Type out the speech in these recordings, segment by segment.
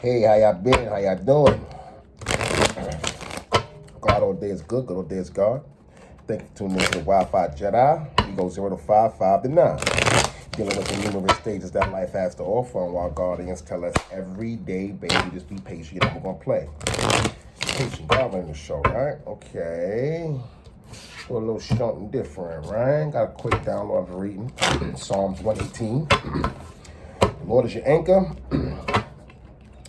Hey, how y'all been? How y'all doing? God all day is good. Good all day is God. Thank you for tuning in to the Wi-Fi Jedi. We go 0 to 5, 5 to 9. Dealing with the numerous stages that life has to offer, and while guardians tell us every day, baby, just be patient. We're gonna play. Patient, God in the show, right? Okay. A little something different, right? Got a quick download of reading. Psalms 118. The Lord is your anchor.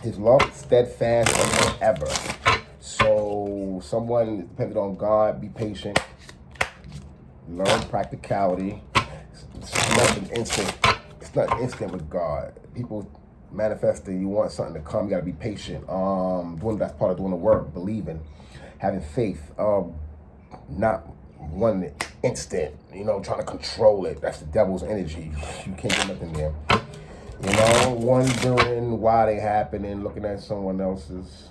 His love is steadfast and forever. So someone dependent on God, be patient, learn practicality. It's not an instant. It's not instant with God. People manifesting, you want something to come, you gotta be patient. Doing that's part of doing the work, believing, having faith. Not one instant, trying to control it. That's the devil's energy. You can't get nothing there. Wondering why they happening, looking at someone else's,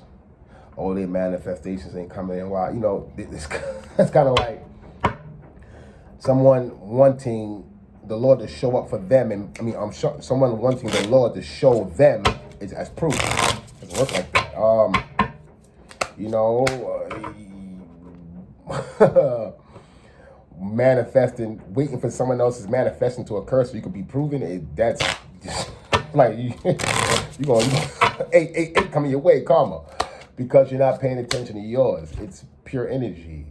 their manifestations ain't coming in. Why, it's kind of like someone wanting the Lord to show up for them, and I'm sure someone wanting the Lord to show them is as proof. It doesn't work like that. Manifesting, waiting for someone else's manifesting to occur so you could be proven it. That's just like you gonna eight coming your way, karma, because you're not paying attention to yours. It's pure energy.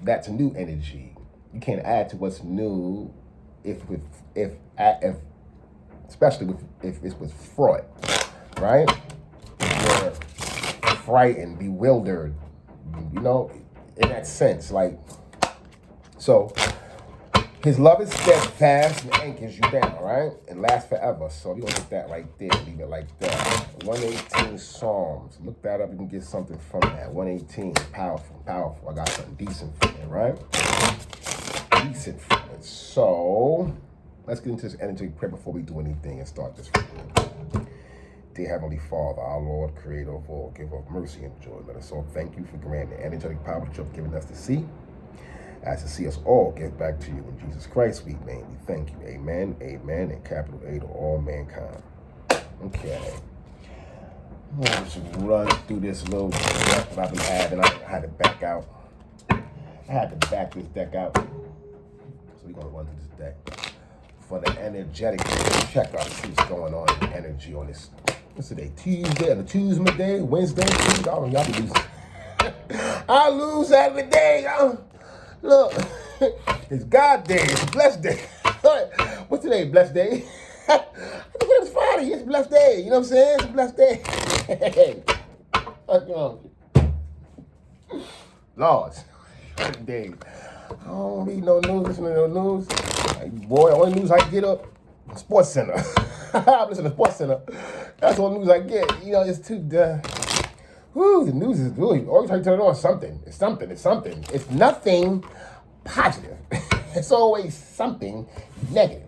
That's new energy. You can't add to what's new if especially if it's with fraud, right? If you're frightened, bewildered, in that sense, like. So, his love is steadfast and anchors you down, right? And lasts forever. So, we're going to get that right there. Leave it like that. 118 Psalms. Look that up. You can get something from that. 118. Powerful, powerful. I got something decent from it, right? Decent from it. So, let's get into this energetic prayer before we do anything and start this video. Dear Heavenly Father, our Lord, Creator of all, give us mercy and joy. Let us all thank you for granting the energetic power that you have given us to see. As to see us all give back to you in Jesus Christ's sweet name, we thank you. Amen, amen, and capital A to all mankind. Okay. I'm going to just run through this little deck that I've been having. I had to back out. I had to back this deck out. So we're going to run through this deck for the energetic check out. See what's going on in the energy on this. What's today? Tuesday, or Tuesday, Wednesday, Tuesday. Y'all be losing. I lose every day, y'all. Look, it's God Day. It's a blessed day. What's today? Blessed day? I think it was Friday. It's a blessed day. You know what I'm saying? It's a blessed day. Lord, day. I don't read no news. Listen to no news. Boy, only news I get up, Sports Center. I listen to Sports Center. That's all news I get. It's too. The news is really always trying to turn it on something. It's something. It's nothing positive. It's always something negative.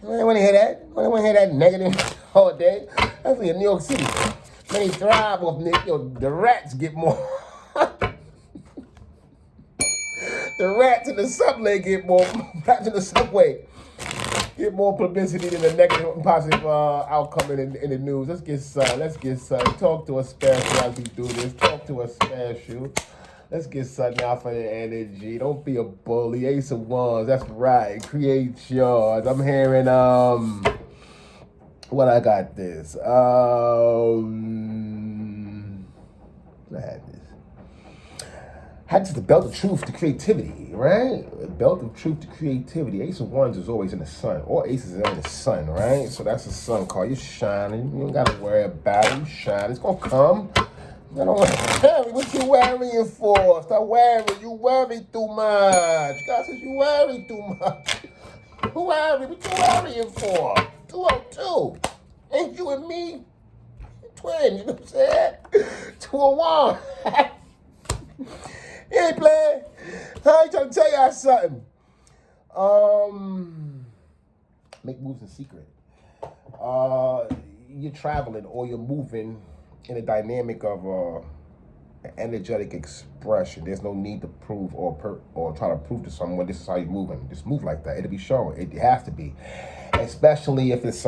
I want to hear that. I want to hear that negative all day. That's like in New York City. Many thrive off the rats get more. The rats in the subway get more. Rats in the subway get more publicity than the negative and positive outcome in the news. Let's get talk to a special as we do this. Talk to a special. Let's get something out for the energy. Don't be a bully. Ace of Wands. That's right. Create yours. I'm hearing what I got this. I had this. Had the belt of truth to creativity, right? The belt of truth to creativity. Ace of Wands is always in the sun. All aces are in the sun, right? So that's the sun card. You're shining. You don't got to worry about it. You shine. It's going to come. I don't want to worry. What you worrying for? Stop worrying. You worry too much. God says you worry too much. You worry. What you worrying for? 202. Ain't you and me? Twin, you know what I'm saying? 201. He ain't playing. I ain't trying to tell y'all something. Make moves in secret. You're traveling or you're moving in a dynamic of energetic expression. There's no need to prove or try to prove to someone this is how you're moving. Just move like that. It'll be shown. It has to be, especially if it's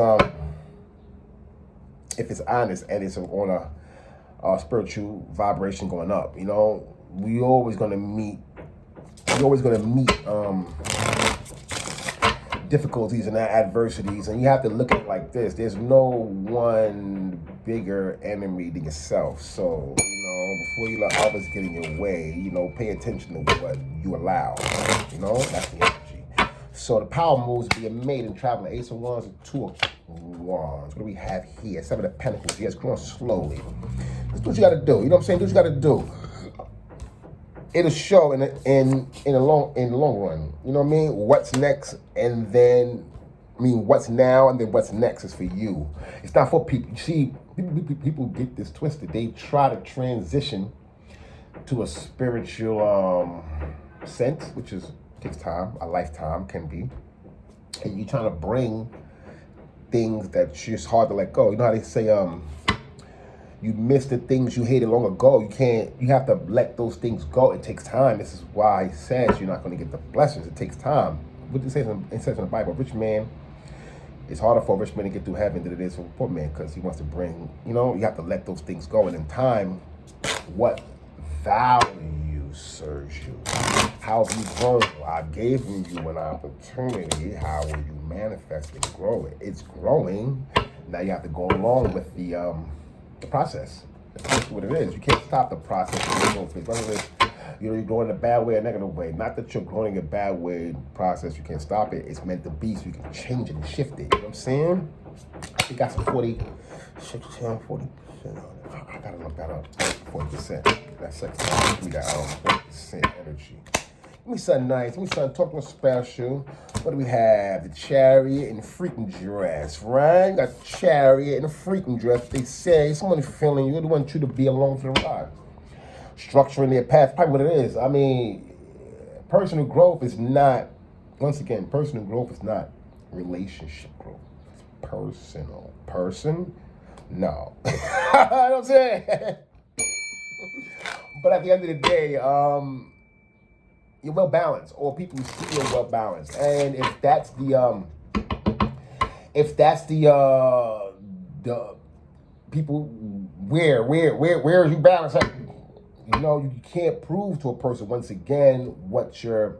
if it's honest and it's on a spiritual vibration going up. You know, we always gonna meet difficulties and adversities, and you have to look at it like this. There's no one bigger enemy than yourself. So, you know, before you let others get in your way, you know, pay attention to what you allow. You know, that's the energy. So the power moves being made and traveling. Ace of Wands and Two of Wands. What do we have here? Seven of Pentacles. Yes, growing slowly. That's what you got to do. You know what I'm saying? Do what you got to do. It'll show in the long run. You know what I mean? What's next, and then what's now, and then what's next is for you. It's not for people. You see, people get this twisted. They try to transition to a spiritual sense, which takes time, a lifetime can be, and you're trying to bring things that's just hard to let go. You know how they say you miss the things you hated long ago. You have to let those things go. It takes time. This is why he says you're not going to get the blessings. It takes time. What it says in the Bible, rich man, it's harder for a rich man to get through heaven than it is for a poor man, because he wants to bring, you know, you have to let those things go. And in time, what value serves you? How have you grown? I've given you an opportunity. How will you manifest and grow it? It's growing. Now you have to go along with the process. That's what it is. You can't stop the process. Whether it's, you know, you're going in a bad way or a negative way. Not that you're going in a bad way process. You can't stop it. It's meant to be, so you can change it and shift it. You know what I'm saying? You got some 40%. I gotta look that up. 40%. That's 6%. Give me that 40% energy. Give me something nice. Give me something talking special. What do we have? The Chariot and the freaking dress, right? Got the Chariot and the freaking dress. They say someone's feeling you. They want you to be along for the ride. Structuring their path. Probably what it is. I mean, personal growth is not, once again, personal growth is not relationship growth. It's personal. Person? No. You know what I'm saying? But at the end of the day, you're well balanced, or people see you're well balanced. And if that's the people, where are you balanced at? You know, you can't prove to a person, once again, what you're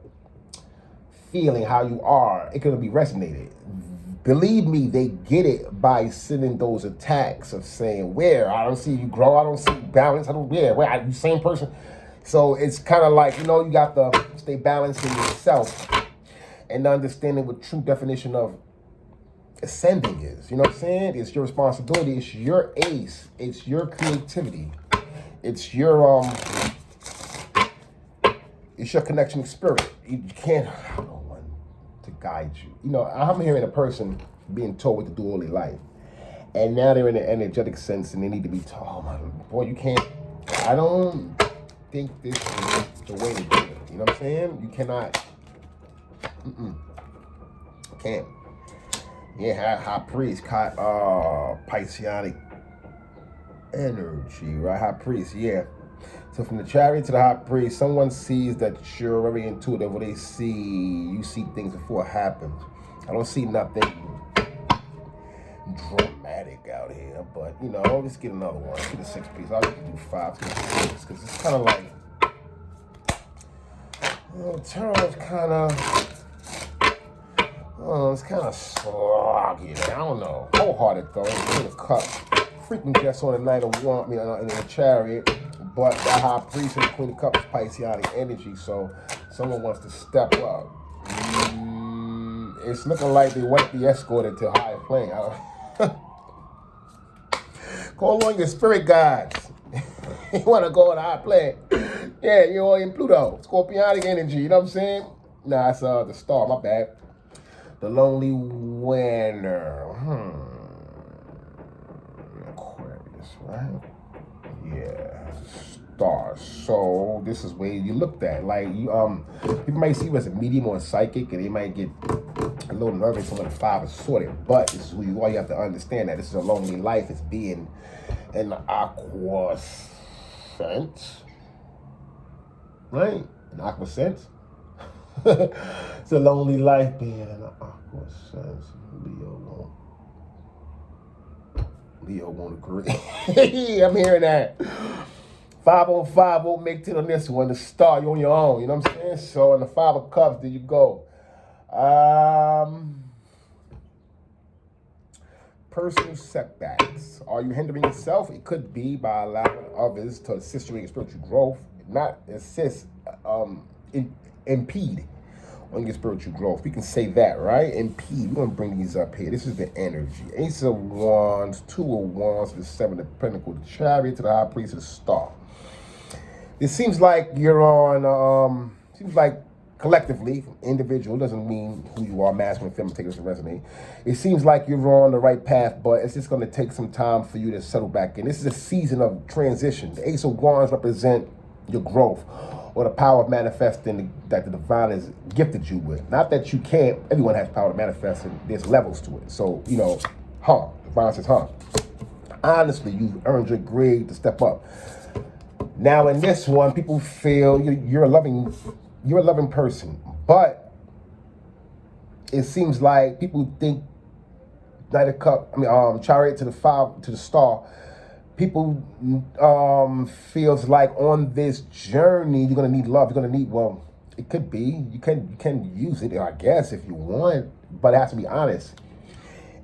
feeling, how you are. It could be resonated. Believe me, they get it by sending those attacks of saying, where? I don't see you grow. I don't see you balance. I don't, where? Are you the same person? So it's kind of like, you know, you got to stay balanced in yourself and understanding what true definition of ascending is. You know what I'm saying? It's your responsibility. It's your ace. It's your creativity. It's your connection with spirit. You can't have no one to guide you. You know, I'm hearing a person being told what to do all their life, and now they're in an energetic sense and they need to be told, oh my boy, you can't. I don't think this is the way to do it. You know what I'm saying? You cannot. Can't. Yeah, high priest, Pisceanic energy, right? High priest, yeah. So from the Chariot to the High Priest, someone sees that you're very intuitive. What they see, you see things before it happens. I don't see nothing dramatic out here, but you know, let's get another one. Let's get a 6 piece. I'll just do 5 6 because it's kind of like, you know, tarot is kind of, it's kind of sloggy. I don't know. Wholehearted though. Queen of Cups. Freaking just on the Knight of Wands, in the Chariot, but the High Priest and the Queen of Cups is Pisceanic energy, so someone wants to step up. It's looking like they want to be escorted to a higher plane. Call on your spirit guides. You want to go on a high plane. Yeah, you're in Pluto. Scorpionic energy, you know what I'm saying? Nah, it's the star, my bad. The lonely winner. Aquarius, right? Yeah, stars. So this is where you looked at. Like you, people might see you as a medium or a psychic, and they might get a little nervous when the 5 is sorted. But this is who you are. You have to understand that this is a lonely life. It's being an aqua sense, right? An aqua sense. It's a lonely life being an aqua sense. Leo, Leo won't agree. I'm hearing that. 5 on 5 won't make 10 on this one. The star, you're on your own. You know what I'm saying? So in the 5 of Cups, there you go. Personal setbacks. Are you hindering yourself? It could be by allowing others to assist you in your spiritual growth. Not assist, impede on your spiritual growth. We can say that, right? Impede. We're going to bring these up here. This is the energy. Ace of Wands, 2 of Wands, the 7 of Pentacles, the Chariot, to the High Priest, to the Star. It seems like you're on, seems like collectively, individual, doesn't mean who you are, masculine, feminine, take this to resonate. It seems like you're on the right path, but it's just going to take some time for you to settle back in. This is a season of transition. The Ace of Wands represent your growth or the power of manifesting that the divine has gifted you with. Not that you can't, everyone has power to manifest, and there's levels to it. So, you know, divine says, honestly, you've earned your grade to step up. Now, in this one, people feel you're a loving person, but it seems like people think Knight of Cup, Chariot to the 5 to the Star. People feels like on this journey you're gonna need love. You're gonna need, well, it could be you can use it, I guess, if you want, but it has to be honest.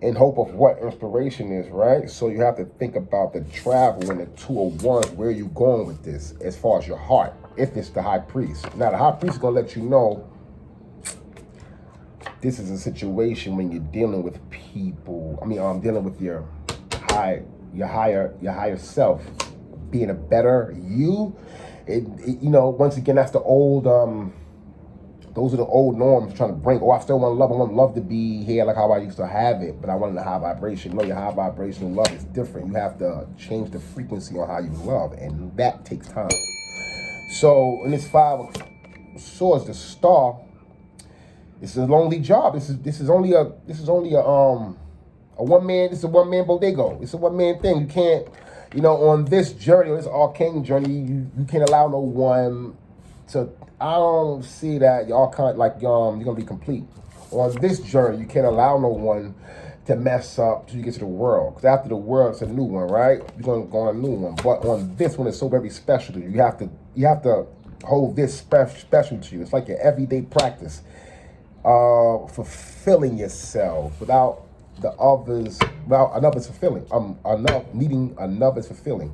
In hope of what inspiration is, right? So you have to think about the travel and the 2 of Wands. Where are you going with this as far as your heart? If it's the High Priest. Now, the High Priest is going to let you know this is a situation when you're dealing with people. Dealing with your higher self, being a better you. Once again, that's the old, those are the old norms trying to bring, I still want love. I want love to be here like how I used to have it, but I want it in a high vibration. No, your high vibrational love is different. You have to change the frequency on how you love, and that takes time. So in this 5 of Swords, the Star, this is a lonely job. This is only a one man bodega. It's a one man thing. You can't, on this journey, this arcane journey, you can't allow no one to. I don't see that y'all can't you're gonna be complete on this journey. You can't allow no one to mess up till you get to the world. Because after the world, it's a new one, right? You're gonna go on a new one. But on this one, it's so very special to you. You have to hold this special to you. It's like your everyday practice, fulfilling yourself without the others, without another's fulfilling. Needing another's fulfilling,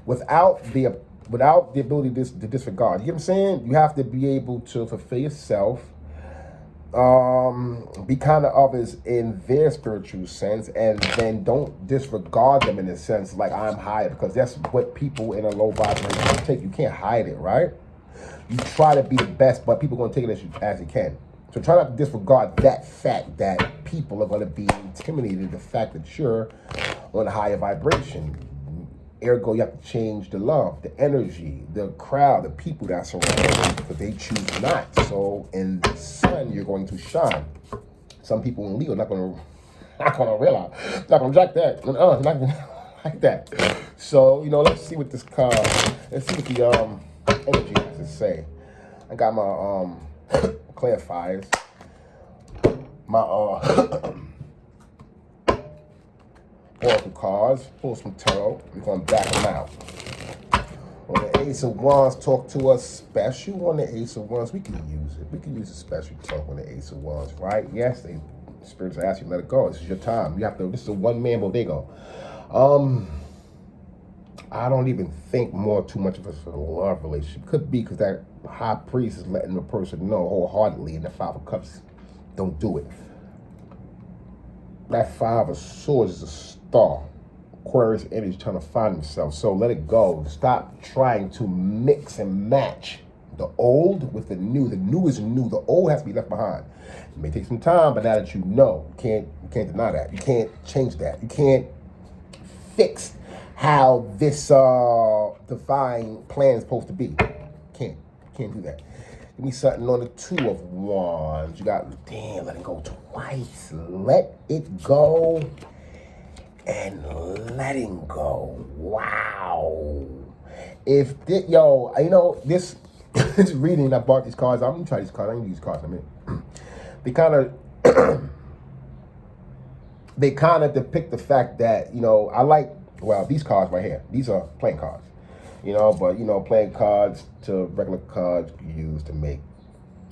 without the ability to disregard. You get what I'm saying? You have to be able to fulfill yourself, be kind of others in their spiritual sense, and then don't disregard them in the sense like I'm higher, because that's what people in a low vibration take. You can't hide it, right? You try to be the best, but people are going to take it as you can. So try not to disregard that fact that people are going to be intimidated, the fact that you're on a higher vibration. Ergo, you have to change the love, the energy, the crowd, the people that surround you, because they choose not. So in the sun, you're going to shine. Some people in Leo are not going to realize, not going to jack that, not going to like that. So let's see what this card. Let's see what the energy has to say. I got my clarifiers, my oracle cards, pull some tarot. We're going to back them out. On the Ace of Wands, talk to us special on the Ace of Wands. We can use it. We can use a special talk on the Ace of Wands, right? Yes, the spirits are asking you to let it go. This is your time. This is a one-man bodega. I don't even think too much of a love relationship. Could be because that High Priest is letting the person know wholeheartedly, and the 5 of Cups, don't do it. That 5 of Swords is a star. Aquarius energy trying to find himself. So let it go. Stop trying to mix and match the old with the new. The new is new. The old has to be left behind. It may take some time, but now that you know, you can't deny that. You can't change that. You can't fix how this divine plan is supposed to be. Can't do that. Give me something on the 2 of Wands. You got, damn, let it go twice. Let it go and letting go. Wow. This this reading, I bought these cards. I'm gonna try these cards. I'm gonna use cards in a minute. They kind of they kind of depict the fact that, you know, I like, well, these cards right here, these are playing cards, you know, but, you know, playing cards to regular cards you use to make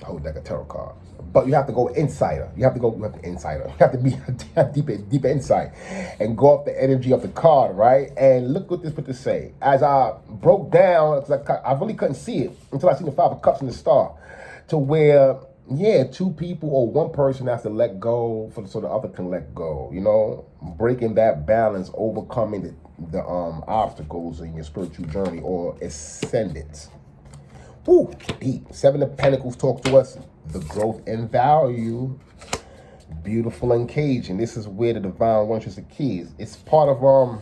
a whole deck of tarot cards. But you have to go insider. You have to insider. You have to have deeper insight and go off the energy of the card, right? And look what this put to say. As I broke down, I really couldn't see it until I seen the Five of Cups and the Star, to where, yeah, two people or one person has to let go so the other can let go. You know, breaking that balance, overcoming the obstacles in your spiritual journey or ascendance. Woo, deep. Seven of Pentacles talk to us. The growth and value. Beautiful and caging. This is where the divine wants us the keys. It's part of who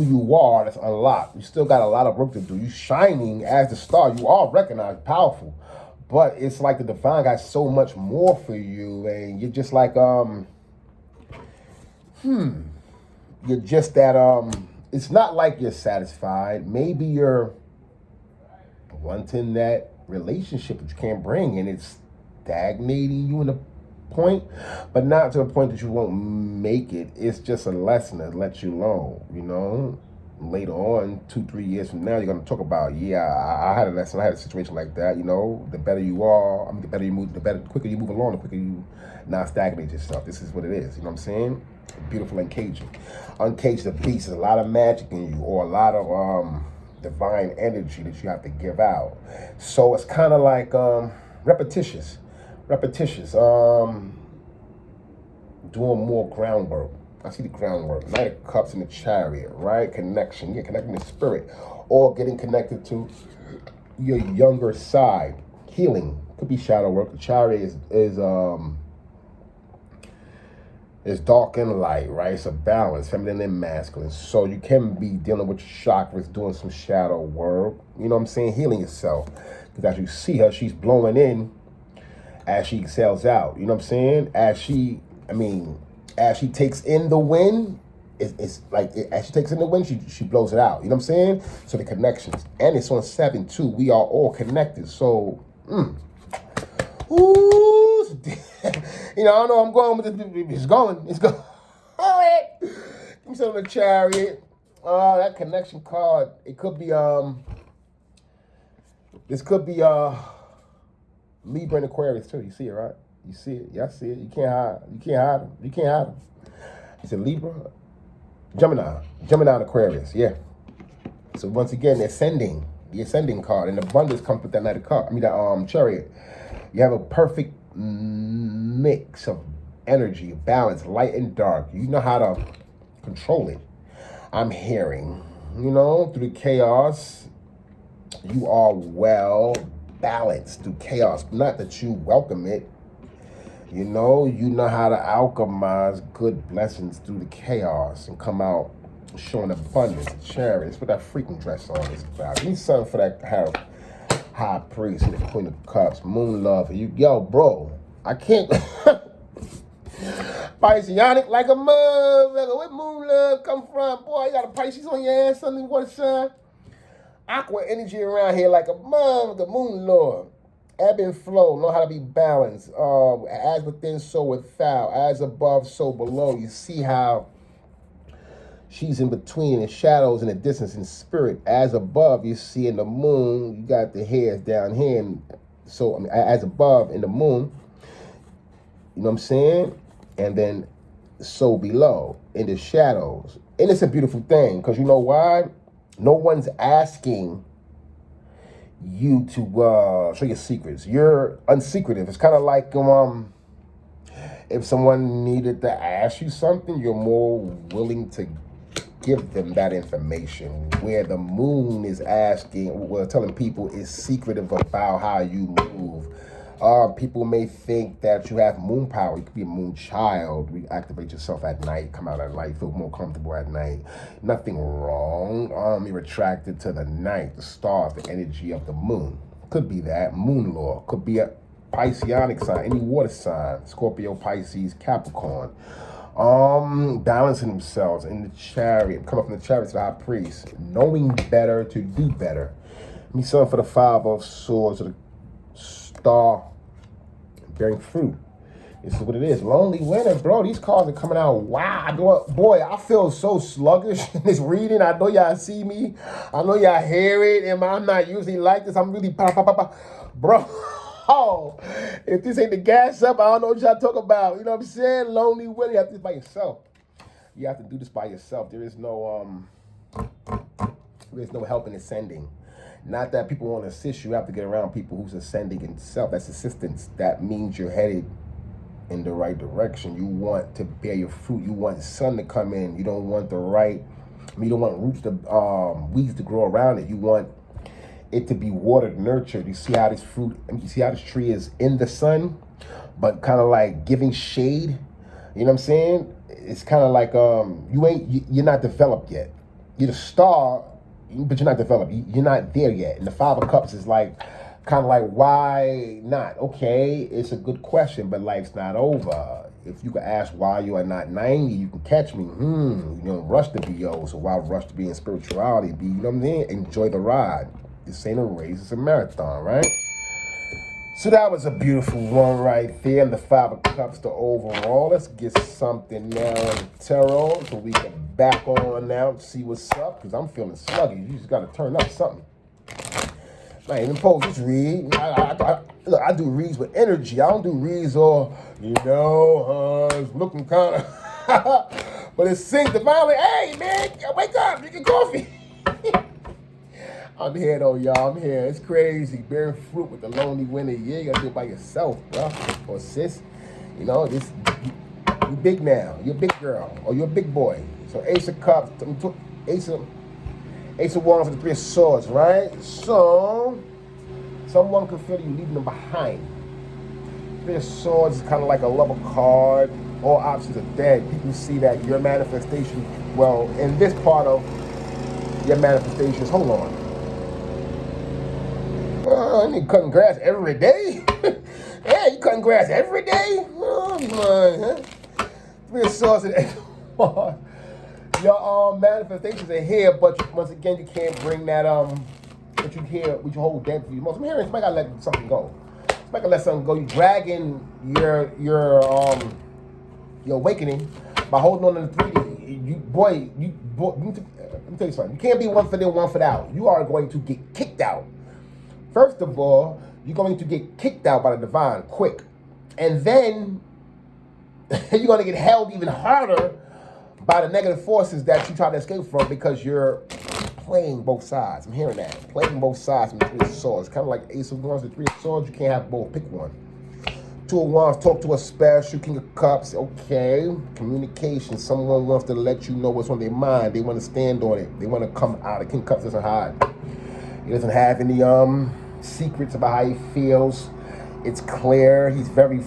you are that's unlocked. You still got a lot of work to do. You shining as the star. You are recognized, powerful. But it's like the divine got so much more for you, and you're just like you're just that it's not like you're satisfied. Maybe you're wanting that relationship that you can't bring, and it's stagnating you in a point, but not to the point that you won't make it. It's just a lesson that lets you know, you know, later on, 2-3 years from now, you're going to talk about, yeah, I had a lesson, I had a situation like that. You know, the better you are, I mean, the better you move, the quicker you move along, the quicker you not stagnate yourself. This is what it is, you know what I'm saying? Beautiful and caging. Uncage the beast. There's a lot of magic in you, or a lot of divine energy that you have to give out. So it's kind of like repetitious, doing more groundwork. I see the groundwork. Knight of Cups in the Chariot, right? Connection. Yeah, connecting the spirit, or getting connected to your younger side. Healing. Could be shadow work. The Chariot is dark and light, right? It's a balance, feminine and masculine. So you can be dealing with chakras, doing some shadow work. You know what I'm saying? Healing yourself. Because as you see her, she's blowing in as she exhales out. You know what I'm saying? As she takes in the wind, it's like, as she takes in the wind, she blows it out. You know what I'm saying? So the connections. And it's on 7 too. We are all connected. So, ooh, you know, I don't know I'm going with this. It's going. All right. Give me some of the Chariot. That connection card. It could be this could be Libra and Aquarius too. You see it, right? You see it. Yeah, I see it. You can't hide them. It's a Libra, Gemini and Aquarius. Yeah. So once again, the ascending card, and abundance comes with that Knight of Cups. I mean, the Chariot. You have a perfect mix of energy, balance, light and dark. You know how to control it. I'm hearing, you know, through the chaos, you are well balanced through chaos. Not that you welcome it. You know how to alchemize good blessings through the chaos and come out showing abundance. Chariot. Put that freaking dress on. This about. Give me something for that High Priest and the Queen of Cups. Moon love. Yo, bro. I can't. Pisceanic like a motherfucker. Where moon love come from? Boy, you got a Pisces on your ass, something, what sign? Aqua energy around here like a motherfucker. Moon lord. Ebb and flow. Know how to be balanced. As within, so without. As above, so below. You see how she's in between, in shadows, in the distance, in spirit. As above, you see in the moon, you got the hairs down here. And so, I mean, as above in the moon, you know what I'm saying? And then so below, in the shadows. And it's a beautiful thing, because you know why? No one's asking you to show your secrets. You're unsecretive. It's kind of like if someone needed to ask you something, you're more willing to give them that information. Where the moon is telling people is secretive about how you move. People may think that you have moon power. You could be a moon child. We activate yourself at night, come out at night, feel more comfortable at night. Nothing wrong. You're attracted to the night, the stars, the energy of the moon. Could be that. Moon law. Could be a Pisceanic sign, any water sign. Scorpio, Pisces, Capricorn. Balancing themselves in the Chariot. Come up from the Chariot to the High Priest. Knowing better to do better. Give me something for the Five of Swords, or the Star, bearing fruit. This is what it is. Lonely winner, bro. These cards are coming out. Wow. Boy, I feel so sluggish in this reading. I know y'all see me. I know y'all hear it. And I'm not usually like this. I'm really bro. Oh, if this ain't the gas up, I don't know what y'all talk about. You know what I'm saying? Lonely winner. You have to do this by yourself. You have to do this by yourself. There's no help in ascending. Not that people won't assist you. You have to get around people who's ascending in self. That's assistance. That means you're headed in the right direction. You want to bear your fruit. You want sun to come in. You don't want you don't want weeds to grow around it. You want it to be watered, nurtured. You see how this tree is in the sun, but kind of like giving shade. You know what I'm saying? It's kind of like you're not developed yet. You're the star, but you're not developed. You're not there yet. And the Five of Cups is like, kind of like, why not? Okay, it's a good question, but life's not over. If you could ask why you are not 90, you can catch me. You don't rush to be old, so why rush to be in spirituality? You know what I mean? Enjoy the ride. This ain't a race, it's a marathon, right? So that was a beautiful one right there. And the Five of Cups, the overall. Let's get something now in the tarot so we can back on now and see what's up, because I'm feeling sluggy. You just got to turn up something. I ain't even post this read. Look, I do reads with energy. I don't do reads or, it's looking kind of, but it sinks divinely. Hey, man, wake up, drink your coffee. I'm here, though, y'all. I'm here. It's crazy. Bearing fruit with the lonely winner. Yeah, you got to do it by yourself, bro, or sis. You big now. You're a big girl, or you're a big boy. So Ace of Cups, Ace of Wands, and the Three of Swords, right? So, someone could feel you leaving them behind. Three of Swords is kind of like a lover card. All options are dead. People see that your manifestation, well, in this part of your manifestations, hold on. I need cutting grass every day? Yeah, you cutting grass every day? Oh, my, huh? Three of Swords and your manifestations are here, but once again, you can't bring that what you hear, what you hold dead for you. I'm hearing somebody gotta let something go. Somebody gotta let something go. You dragging your awakening by holding on to the 3D. Let me tell you something. You can't be one foot in, one foot out. You are going to get kicked out. First of all, you're going to get kicked out by the divine quick, and then you're going to get held even harder by the negative forces that you try to escape from, because you're playing both sides. I'm hearing that. Playing both sides from the Three of Swords. Kind of like Ace of Wands, the Three of Swords. You can't have both. Pick one. Two of Wands, talk to a special. King of Cups, okay. Communication. Someone wants to let you know what's on their mind. They want to stand on it. They want to come out. The King of Cups doesn't hide. He doesn't have any secrets about how he feels. It's clear. He's very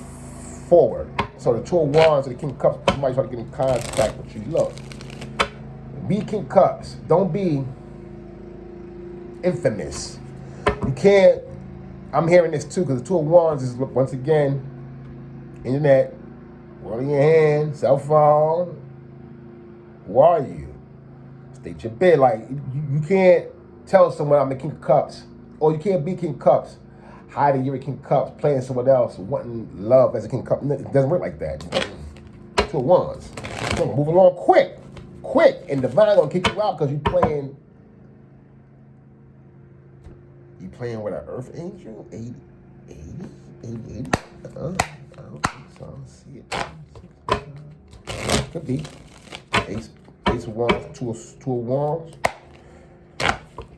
forward. So the Two of Wands and the King of Cups, somebody's trying to get in contact with you. Look, be King of Cups. Don't be infamous. You can't. I'm hearing this too, because the Two of Wands is, once again, internet, world in your hand, cell phone. Who are you? State your bid. Like, you can't tell someone I'm the King of Cups, or you can't be King of Cups, hiding you're a King of Cups, playing someone else, wanting love as a King of Cups. It doesn't work like that. Two of Wands. So move along quick, and divine gonna kick you out because you playing with an Earth Angel. 80. I don't think so. I don't see it. Could be. Ace of Wands, two of Wands.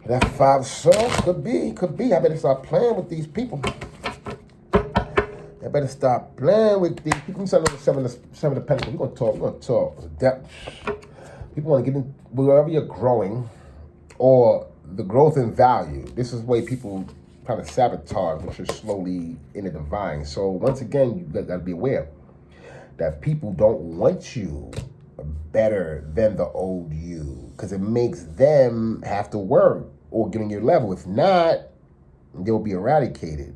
That Five of Swords, could be. I better start playing with these people. I better start playing with these people. I'm selling Seven of Pentacles. We're gonna talk. Depth. People want to get in wherever you're growing, or the growth in value. This is the way people kind of sabotage once you're slowly in the divine. So once again, you got to be aware that people don't want you better than the old you, because it makes them have to work or get on your level. If not, they'll be eradicated.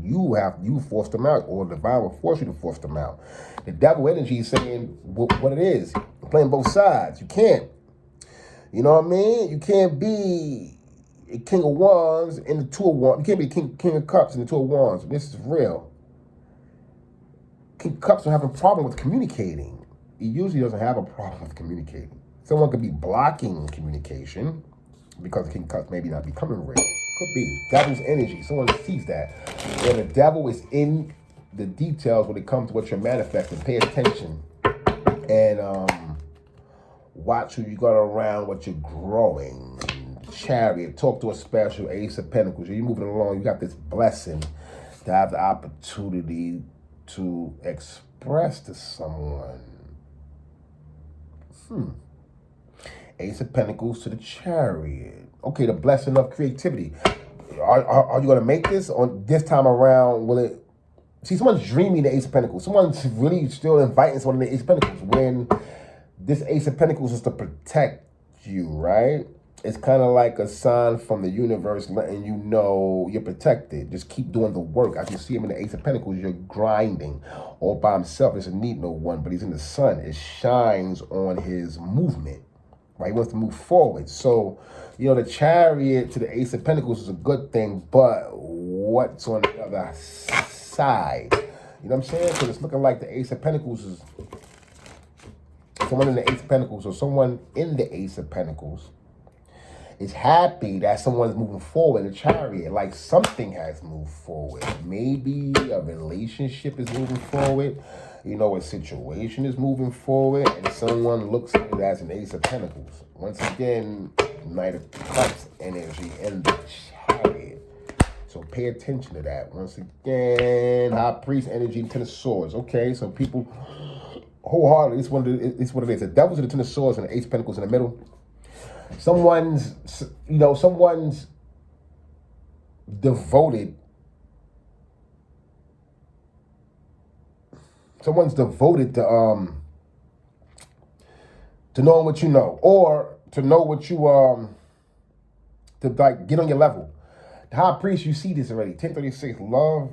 You force them out, or the divine will force you to force them out. The devil energy is saying what it is. You're playing both sides. You can't. You know what I mean? You can't be a King of Wands and the Two of Wands. You can't be King of Cups and the Two of Wands. This is real. King of Cups don't have a problem with communicating. He usually doesn't have a problem with communicating. Someone could be blocking communication because King of Cups maybe not becoming real. Could be. Devil's energy. Someone sees that. And the devil is in the details when it comes to what you're manifesting. Pay attention. And watch who you got around, what you're growing. Chariot. Talk to a special Ace of Pentacles. You're moving along. You got this blessing to have the opportunity to express to someone. Ace of Pentacles to the Chariot. Okay, the blessing of creativity. Are you going to make this? On this time around, will it... See, someone's dreaming the Ace of Pentacles. Someone's really still inviting someone to the Ace of Pentacles. When this Ace of Pentacles is to protect you, right? It's kind of like a sign from the universe letting you know you're protected. Just keep doing the work. As you see him in the Ace of Pentacles, you're grinding all by himself. Doesn't need no one, but he's in the sun. It shines on his movement, right? He wants to move forward. So, you know, the Chariot to the Ace of Pentacles is a good thing, but what's on the other side? You know what I'm saying? So it's looking like the Ace of Pentacles is someone in the Ace of Pentacles or someone in the Ace of Pentacles is happy that someone's moving forward in the Chariot, like something has moved forward. Maybe a relationship is moving forward, you know, a situation is moving forward, and someone looks at it as an Ace of Pentacles. Once again, Knight of Cups energy in the Chariot. So pay attention to that. Once again, High Priest energy, Ten of Swords. Okay, so people wholeheartedly, it's what it is. The Devil's in the Ten of Swords and the Ace of Pentacles in the middle. Someone's devoted. Someone's devoted to knowing what you know, or to know what you to like get on your level. The High Priest, you see this already. 1036, love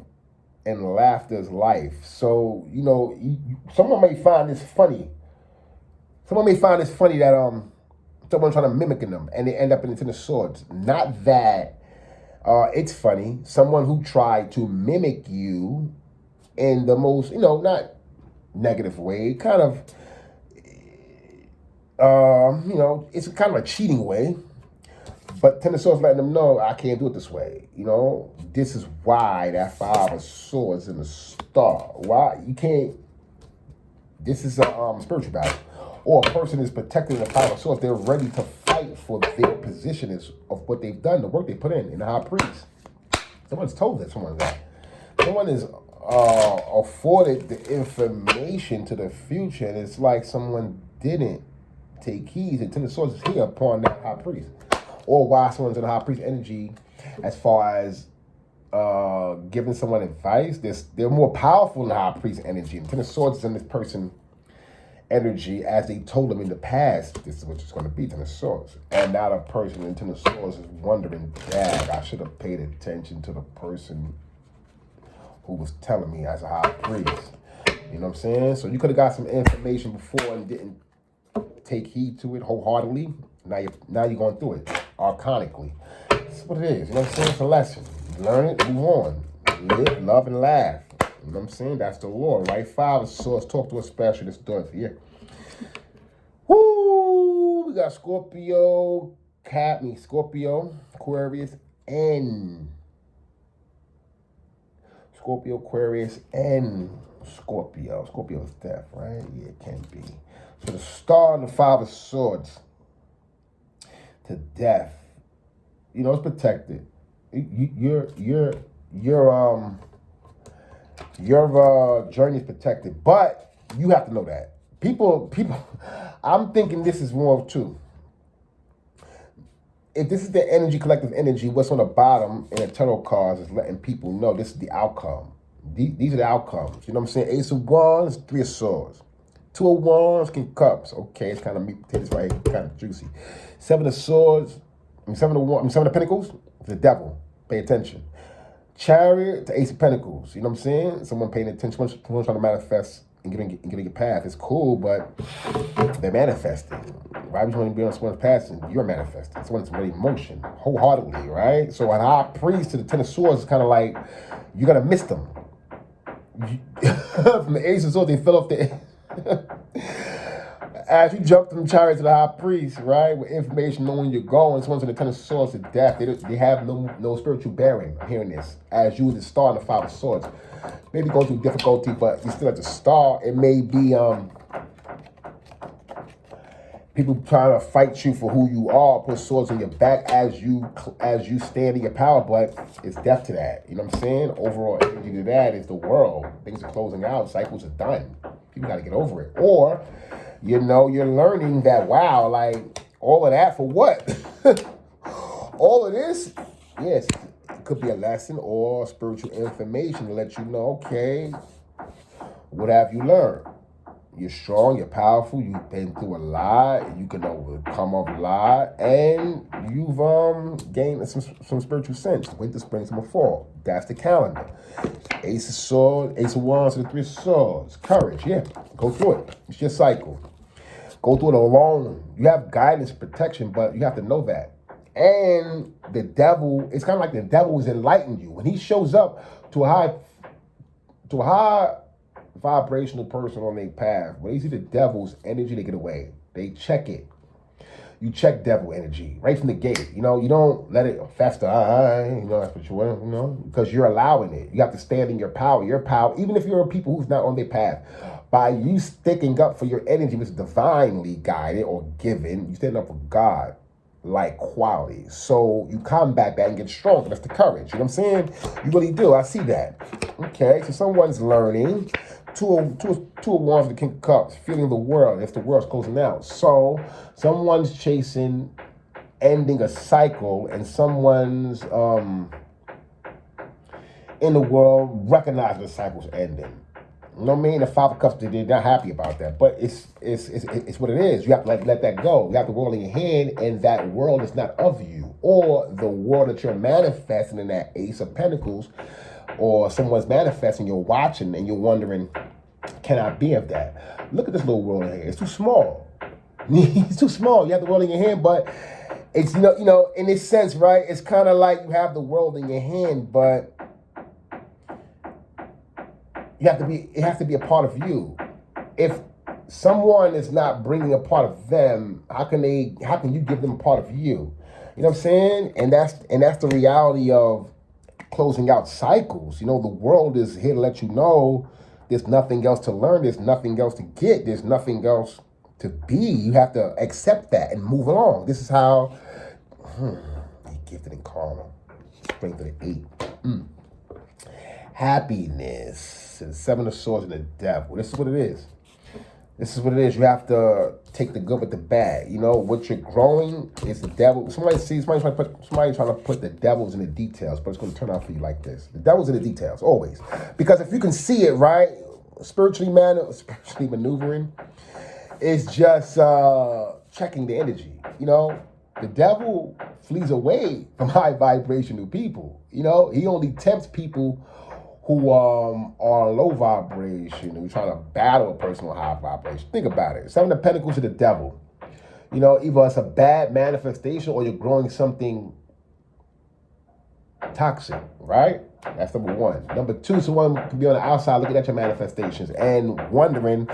and laughter is life. So you know, someone may find this funny. Someone may find this funny that someone trying to mimic them, and they end up in the Ten of Swords. Not that it's funny. Someone who tried to mimic you in the most, you know, not negative way, kind of, you know, it's kind of a cheating way. But Ten of Swords letting them know, I can't do it this way. You know, this is why that Five of Swords in the star. Why you can't? This is a spiritual battle. Or a person is protecting the Five of Swords. They're ready to fight for their position of what they've done, the work they put in the High Priest. Someone's told that someone that. Someone is afforded the information to the future, and it's like someone didn't take heed. The Ten of Swords is here upon that High Priest. Or why someone's in the High Priest energy as far as giving someone advice. They're more powerful in the High Priest energy. The Ten of Swords is in this person energy as they told them in the past, this is what it's going to be, Ten of Swords. And now the person in Ten of Swords is wondering, dad, I should have paid attention to the person who was telling me as a High Priest. You know what I'm saying? So you could have got some information before and didn't take heed to it wholeheartedly. Now you're going through it arcanically. That's what it is. You know what I'm saying? It's a lesson. Learn it, move on. Live, love, and laugh. You know what I'm saying? That's the law, right? Five of Swords. Talk to a specialist. Doing it for you. Woo! We got Scorpio, Scorpio, Aquarius, and Scorpio, Aquarius, and Scorpio. Scorpio is death, right? Yeah, it can be. So the star and the Five of Swords to death. You know, it's protected. Your journey is protected, but you have to know that. People, I'm thinking this is more of two. If this is the energy, collective energy, what's on the bottom in the tarot cards is letting people know this is the outcome. These are the outcomes. You know what I'm saying? Ace of Wands, Three of Swords. Two of Wands, King of Cups. Okay, it's kind of meat potatoes right here, kind of juicy. Seven of Swords, Seven of Pentacles, the Devil. Pay attention. Chariot to Ace of Pentacles. You know what I'm saying? Someone paying attention, someone trying to manifest and getting your path. It's cool, but they're manifesting. Why would you want to be on someone's path? You're manifesting. Someone's really emotion, wholeheartedly, right? So an High Priest to the Ten of Swords is kind of like, you're going to miss them. from the Ace of Swords, they fell off the... As you jump from the chariot to the high priest, right, with information knowing you're going, someone's in the 10 of swords to death. They have no spiritual bearing. I'm hearing this. As you the star in the 5 of swords. Maybe go through difficulty, but you're still at the star. It may be people trying to fight you for who you are, put swords on your back as you stand in your power, but it's death to that. You know what I'm saying? Overall energy to that is the world. Things are closing out. Cycles are done. People got to get over it. Or, you know, you're learning that, wow, like, all of that for what? All of this? Yes, it could be a lesson or spiritual information to let you know, okay, what have you learned? You're strong, you're powerful, you've been through a lot, you can overcome a lot, and you've gained some spiritual sense. Winter, spring, summer, fall. That's the calendar. Ace of Swords, Ace of Wands, and the 3 of Swords. Courage, yeah. Go through it. It's your cycle. Go through it alone. You have guidance, protection, but you have to know that. And the devil, it's kind of like the devil is enlightening you. When he shows up to a high vibrational person on their path, when they see the devil's energy, they get away. They check it. You check devil energy right from the gate. You know, you don't let it fester. You know, that's what you want, you know, because you're allowing it. You have to stand in your power. Your power, even if you're people who's not on their path, by you sticking up for your energy, which is divinely guided or given, you stand up for God. Like qualities. So you combat that and get stronger. That's the courage. You know what I'm saying? You really do. I see that. Okay, so someone's learning. Two of Wands, the King of Cups, feeling the world. If the world's closing out. So someone's chasing ending a cycle, and someone's in the world recognizing the cycle's ending. You know what I mean? The 5 of Cups, they're not happy about that. But it's what it is. You have to let that go. You have the world in your hand, and that world is not of you. Or the world that you're manifesting in that Ace of Pentacles, or someone's manifesting, you're watching, and you're wondering, can I be of that? Look at this little world in here. It's too small. It's too small. You have the world in your hand, but it's, you know, in this sense, right? It's kind of like you have the world in your hand, but it has to be a part of you. If someone is not bringing a part of them, how can you give them a part of you? You know what I'm saying? And that's the reality of closing out cycles. You know, the world is here to let you know there's nothing else to learn, there's nothing else to get, there's nothing else to be. You have to accept that and move along. This is how gifted in karma. Bring to the 8. Happiness. And 7 of Swords and the devil. This is what it is. This is what it is. You have to take the good with the bad. You know, what you're growing is the devil. Somebody's trying to put the devils in the details, but it's going to turn out for you like this. The devil's in the details, always. Because if you can see it, right, spiritually maneuvering, it's just checking the energy. You know, the devil flees away from high vibrational people. You know, he only tempts people who are low vibration, and we're trying to battle a person with high vibration. Think about it. 7 of Pentacles to the devil. You know, either it's a bad manifestation or you're growing something toxic, right? That's number 1. Number 2, someone could be on the outside looking at your manifestations and wondering,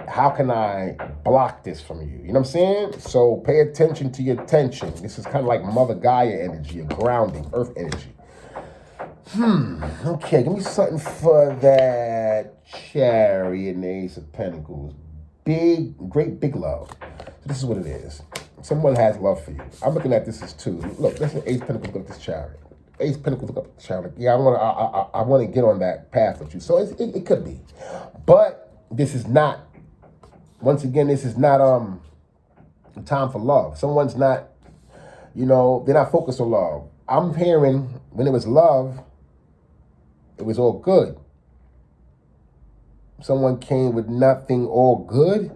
how can I block this from you? You know what I'm saying? So pay attention to your tension. This is kind of like Mother Gaia energy, a grounding, earth energy. Okay, give me something for that Chariot and the Ace of Pentacles. Great big love. So this is what it is. Someone has love for you. I'm looking at this as 2. Look, that's an Ace of Pentacles, look at this Chariot. Ace of Pentacles, look up the Chariot. Yeah, I want to get on that path with you. So it could be. But this is not, once again, this is not time for love. Someone's not, you know, they're not focused on love. I'm hearing when it was love, it was all good. Someone came with nothing all good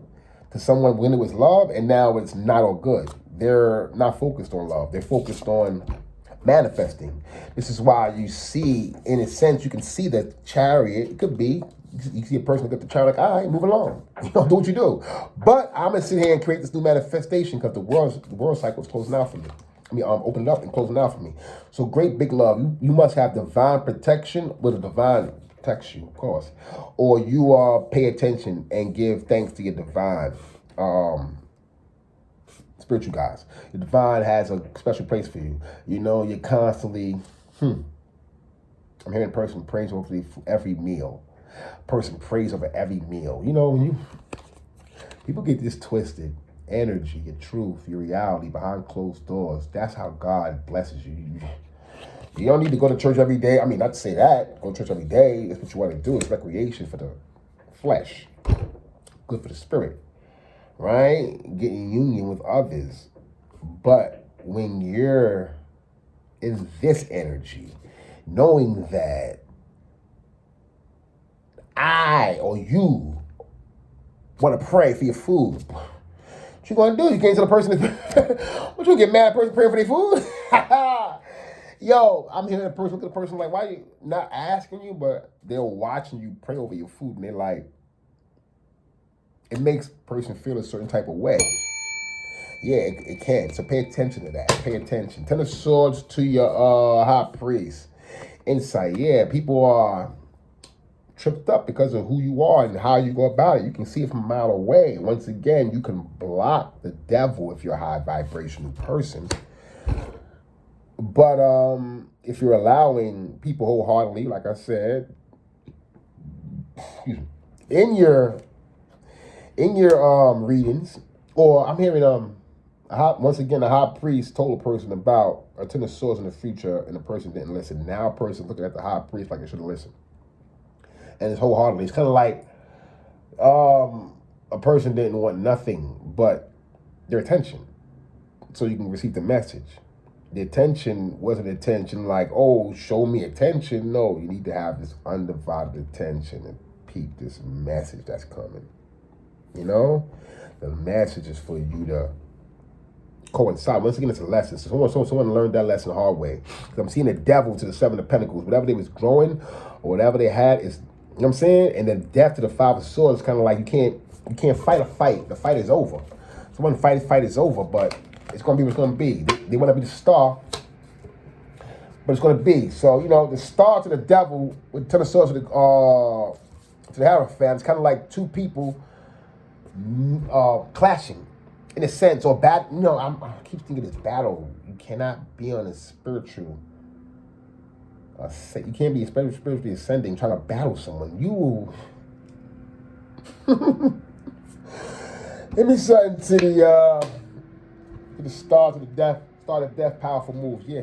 to someone when it was love, and now it's not all good. They're not focused on love. They're focused on manifesting. This is why you see, in a sense, you can see the Chariot. It could be, you see a person look at the Chariot like, all right, move along. You know, do what you do. But I'm going to sit here and create this new manifestation because the world cycle is closing out for me. Open it up and closing out for me. So great big love. You must have divine protection with a divine protects you, of course. Or you pay attention and give thanks to your divine spiritual guys. Your divine has a special place for you. You know, you're constantly, I'm hearing a person prays over every meal. Person prays over every meal. You know, when people get this twisted, energy, your truth, your reality behind closed doors, that's how God blesses you. You don't need to go to church every day. I mean, not to say that. Go to church every day. That's what you want to do. It's recreation for the flesh. Good for the spirit. Right? Getting union with others. But when you're in this energy, knowing that I or you want to pray for your food, what you gonna do? You can't tell the person, what you get mad at a person praying for their food? Yo, I'm hearing a person look at the person like, why you not asking you, but they're watching you pray over your food, and they're like, it makes a person feel a certain type of way. Yeah, it can. So pay attention to that. Pay attention. 10 of Swords to your high priest. Insight. Yeah, people are tripped up because of who you are and how you go about it. You can see it from a mile away. Once again, you can block the devil if you're a high vibrational person. But if you're allowing people wholeheartedly, like I said, in your readings, or I'm hearing once again, the high priest told a person about a 10 of Swords in the future, and the person didn't listen. Now a person looking at the high priest like they should have listened, and it's wholeheartedly. It's kind of like a person didn't want nothing but their attention, so you can receive the message. The attention wasn't attention like, oh, show me attention. No, you need to have this undivided attention and peep this message that's coming. You know? The message is for you to coincide. Once again, it's a lesson. So someone learned that lesson the hard way. I'm seeing the devil to the 7 of Pentacles. Whatever they was growing or whatever they had is, you know what I'm saying? And then death to the 5 of Swords is kind of like you can't fight a fight. The fight is over. So when the fight is over, but it's going to be what it's going to be. They want to be the star, but it's going to be. So, you know, the star to the devil with 10 of Swords to the Hierophant, it's kind of like two people clashing in a sense, or battle. You know, I keep thinking it's battle. You cannot be on a spiritual, you can't be spiritually ascending trying to battle someone. You will. Give me something to the star to death, powerful moves, yeah.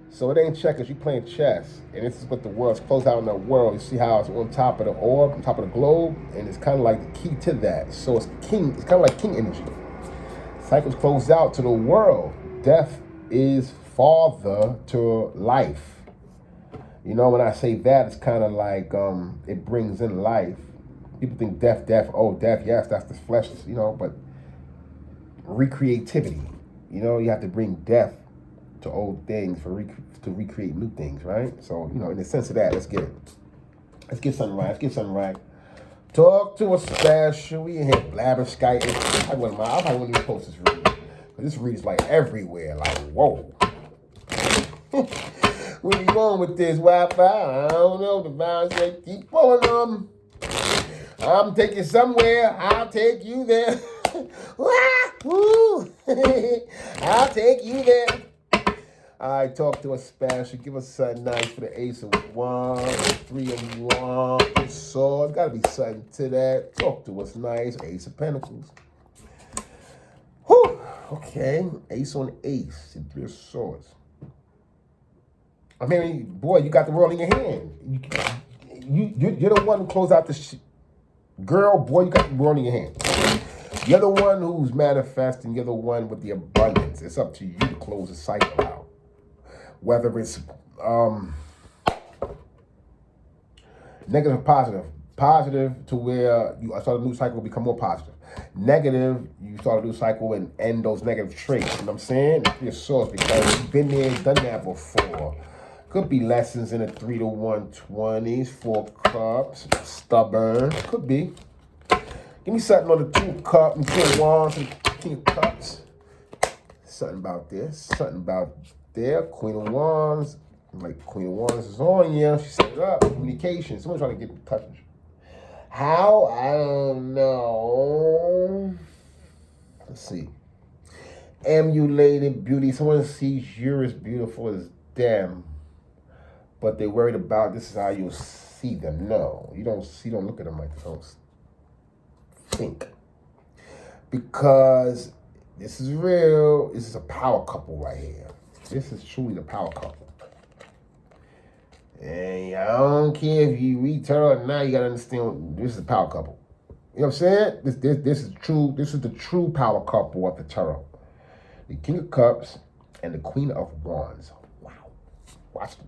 So it ain't checkers, you playing chess. And this is what the world's closed out in the world. You see how it's on top of the orb, on top of the globe, and it's kind of like the key to that. So it's kind of like king energy. Cycles closed out to the world. Death is father to life. You know, when I say that, it's kind of like it brings in life. People think death, yes, that's the flesh, you know, but recreativity. You know, you have to bring death to old things to recreate new things, right? So, you know, in the sense of that, let's get it. Let's get something right. Talk to a special. We in here blabberskiting. I'm probably one of these post this read. But this read is like everywhere. Like, whoa. Where you going with this Wi-Fi? I don't know. The vibes say keep pulling I'm taking somewhere. I'll take you there. I'll take you there. All right, talk to a special. Give us something nice for the Ace of Wands, 3 of Wands, Sword. Got to be something to that. Talk to us nice. Ace of Pentacles. Whew. Okay. Ace on Ace and 3 of Swords. I mean, boy, you got the world in your hand. You're the one who closed out the girl, boy, you got the world in your hand. You're the one who's manifesting. You're the one with the abundance. It's up to you to close the cycle out. Whether it's negative or positive. Positive to where you start a new cycle, become more positive. Negative, you start a new cycle and end those negative traits. You know what I'm saying? Your source, because you've been there, done that before. Could be lessons in the 3 to 120s, 4 cups, stubborn. Could be. Give me something on the 2 cup and 2 of Wands and King of Cups. Something about this. Something about there. Queen of Wands, Like Queen of Wands is on you. She set it up. Communication. Someone's trying to get in touch with you. How? I don't know. Let's see. Emulated beauty. Someone sees you as beautiful as them, but they're worried about this is how you'll see them. No, you don't look at them like this. Don't think. Because this is real. This is a power couple right here. This is truly the power couple. And I don't care if you read tarot or not, you gotta understand this is a power couple. You know what I'm saying? This is true. This is the true power couple of the tarot. The King of Cups and the Queen of Wands. Wow. Watch them.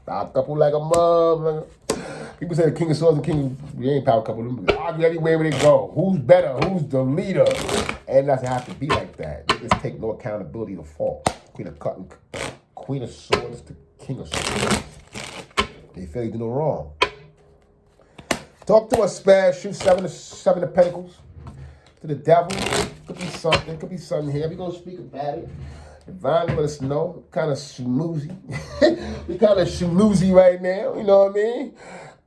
Power couple like a mother. People say the King of Swords and King of... We ain't power couple. They argue everywhere they go. Who's better? Who's the leader? And it doesn't have to be like that. They just take no accountability to fall. Queen of Cups, Queen of Swords to King of Swords. They feel you do no wrong. Talk to us, Spaz. Shoot seven of Pentacles. To the devil. Could be something. Could be something here. We're going to speak about it. Divine, let us know. Kind of schmoozy. We kind of schmoozy right now. You know what I mean?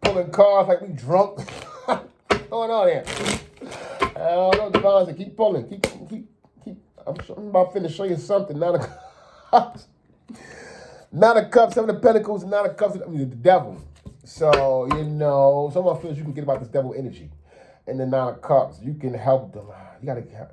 Pulling cards like we drunk. What's going on here? I don't know, Divine. Keep pulling. Keep. I'm about to finish show you something. Nine of Cups. Nine of Cups, Seven of Pentacles, Nine of Cups, the devil. So, you know, someone feels you can get about this devil energy. And the Nine of Cups, you can help them. You got to,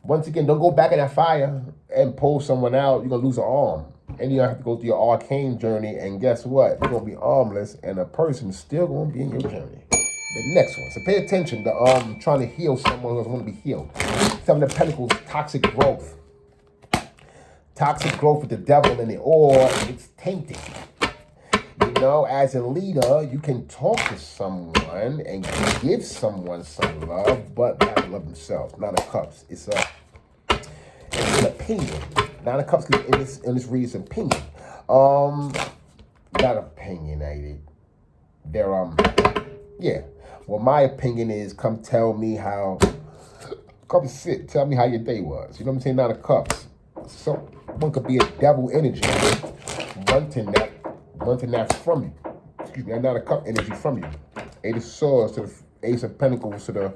once again, don't go back in that fire and pull someone out. You're going to lose an arm. And you're going to have to go through your arcane journey. And guess what? You're going to be armless. And a person's still going to be in your journey. The next one. So pay attention to trying to heal someone who doesn't want to be healed. Seven of Pentacles, toxic growth. Toxic growth with the devil in it, or it's tainted. You know, as a leader, you can talk to someone and give someone some love, but not to love themselves. Nine of Cups. It's an opinion. Nine of Cups in this read is opinion. Not opinionated. They're yeah. Well, my opinion is, come tell me how. Come sit. Tell me how your day was. You know what I'm saying? Nine of Cups. So one could be a devil energy, wanting that from you. Excuse me, Nine of Cup energy from you. Eight of Swords to the Ace of Pentacles to the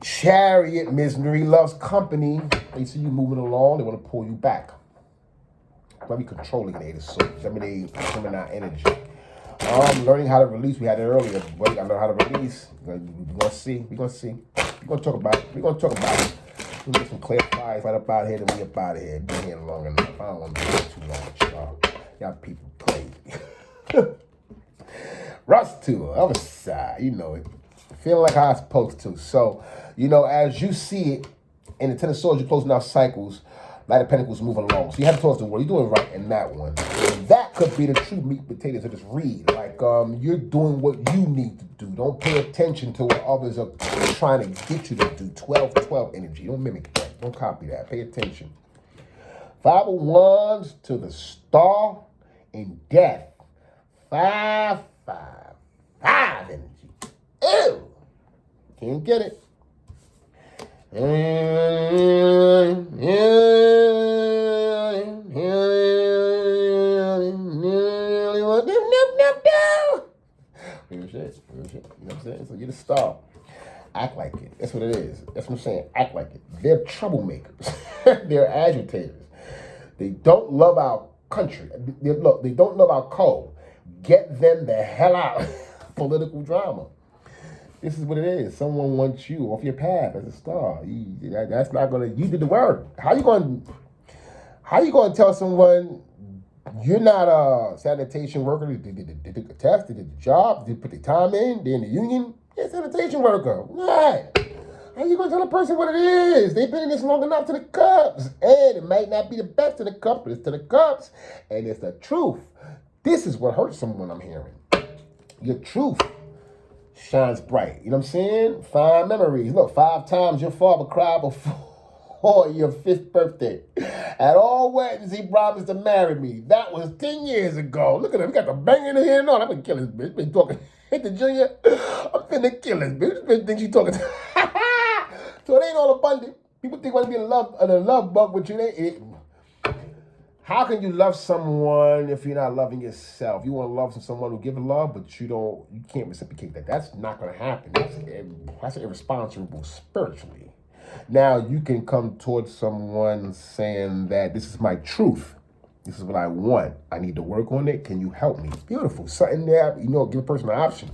Chariot. Misery loves company. They see you moving along, they want to pull you back. Very controlling, Eight of Swords. Gemini energy. Learning how to release. We had it earlier. But I learned how to release. We're gonna see. We're gonna talk about it. We'll get some clear fires right up out here, then we up out of here. Been here long enough. I don't want to be here too long with y'all. Y'all people crazy. Rush to the other side, you know it. Feeling like how I'm supposed to. So, you know, as you see it, in the Ten of Swords, you're closing out cycles. Knight of Pentacles moving along. So you have towards the world. You're doing right in that one. And that could be the true meat and potatoes of this read. Like, you're doing what you need to do. Don't pay attention to what others are trying to get you to do. 12-12 energy. Don't mimic that. Don't copy that. Pay attention. Five of Wands to the Star in Death. 5-5. 5 energy. Ew. Can't get it. Real shit. You know what I'm saying? So you're the star. Act like it. That's what it is. That's what I'm saying. Act like it. They're troublemakers. They're agitators. They don't love our country. Look, they don't love our code. Get them the hell out. Political drama. This is what it is. Someone wants you off your path as a star. That's not gonna. You did the work. How you gonna tell someone you're not a sanitation worker? They did the test. They did the job. They put the time in. They're in the union. They're a sanitation worker. Right? How you gonna tell a person what it is? They've been in this long enough to the cups, and it might not be the best to the cups, but it's to the cups, and it's the truth. This is what hurts someone. I'm hearing your truth shines bright. You know what I'm saying? Fine memories. Look, 5 times your father cried before your 5th birthday. At all weddings, he promised to marry me. That was 10 years ago. Look at him. He got the banging in here and all. I'm going to kill this bitch. Been talking. Hit the junior. I'm finna kill this bitch. This bitch thinks she talking. So it ain't all abundant. People think when they be in a love bug with you, How can you love someone if you're not loving yourself? You want to love someone who gives love, but you can't reciprocate that. That's not going to happen. That's irresponsible spiritually. Now you can come towards someone saying that this is my truth. This is what I want. I need to work on it. Can you help me? Beautiful. Something there, give a person an option.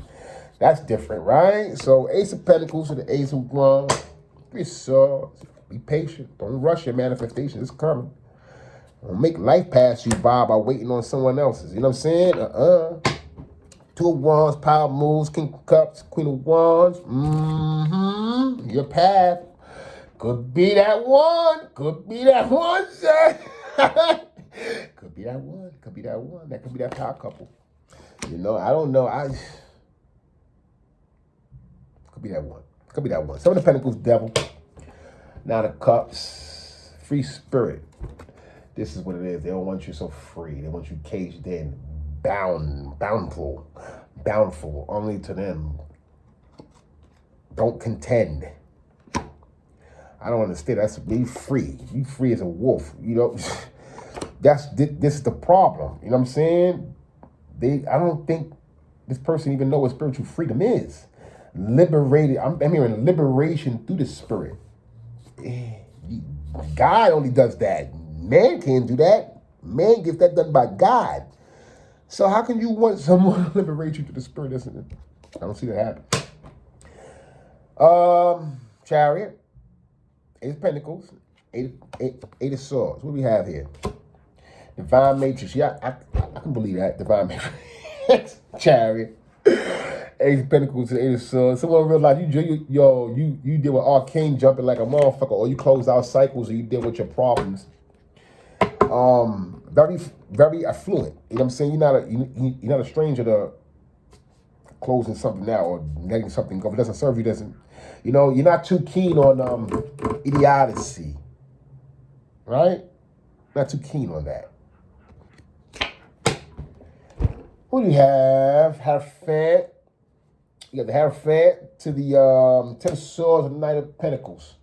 That's different, right? So Ace of Pentacles to the Ace of Wands. Three Swords. Be patient. Don't rush your manifestation. It's coming. Don't make life pass you by waiting on someone else's. You know what I'm saying? Two of Wands, Power Moves, King of Cups, Queen of Wands. Your path. Could be that one. Could be that one, sir. Could be that one. Could be that one. That could be that power couple. I don't know. Could be that one. Could be that one. Seven of Pentacles, Devil. Nine of Cups, free spirit. This is what it is. They don't want you so free. They want you caged in, boundful, only to them. Don't contend. I don't understand. That's be free. Be free as a wolf. This is the problem. You know what I'm saying? I don't think this person even know what spiritual freedom is. Liberated. I'm hearing liberation through the spirit. God only does that. Man can't do that. Man gets that done by God. So how can you want someone to liberate you through the spirit? Isn't it? I don't see that happen. Chariot. Eight of Pentacles. Eight of Swords. What do we have here? Divine Matrix. Yeah, I can believe that. Divine Matrix. Chariot. Eight of Pentacles to Eight of Swords. Someone realized you deal with Arcane jumping like a motherfucker, or you close out cycles, or you deal with your problems. Very, very affluent. You know what I'm saying? You're not a stranger to closing something out or letting something go. If it doesn't serve you, you're not too keen on idiocy. Right? Not too keen on that. What do you have? Hierophant. You got the Hierophant to the Ten of Swords and Knight of Pentacles.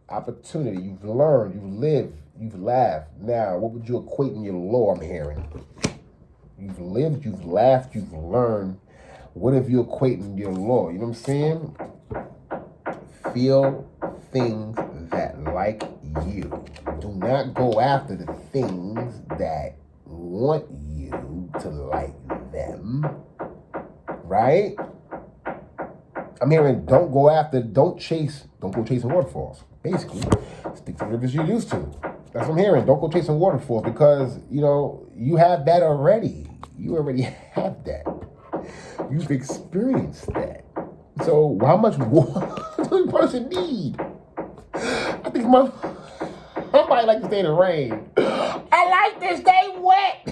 Opportunity. You've learned. You've lived. You've laughed. Now, what would you equate in your law, I'm hearing? You've lived. You've laughed. You've learned. What have you equate in your law? You know what I'm saying? Feel things that like you. Do not go after the things that want you to like them. Right? I'm hearing don't go chasing waterfalls. Basically, stick to the rivers you used to. That's what I'm hearing. Don't go chasing waterfalls because, you have that already. You already have that. You've experienced that. So how much water does a person need? I think somebody like to stay in the rain. I like to stay wet.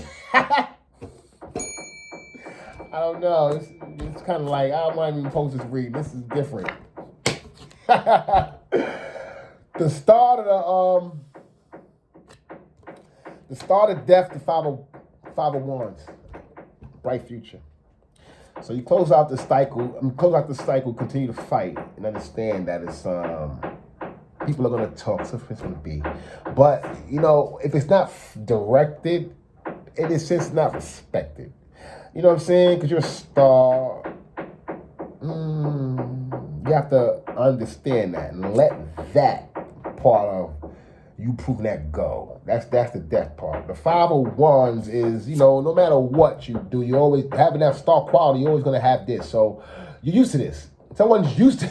I don't know. It's kind of like, I might even post this read. This is different. The start of death, the five of wands. Bright future. So you close out the cycle, continue to fight, and understand that it's people are gonna talk, so it's gonna be. But if it's not directed, it is since not respected. You know what I'm saying? Because you're a star. You have to understand that and let that part of you proving that go. That's the death part. The Five of Wands is, no matter what you do, you always having that star quality, you're always gonna have this. So you're used to this. Someone's used to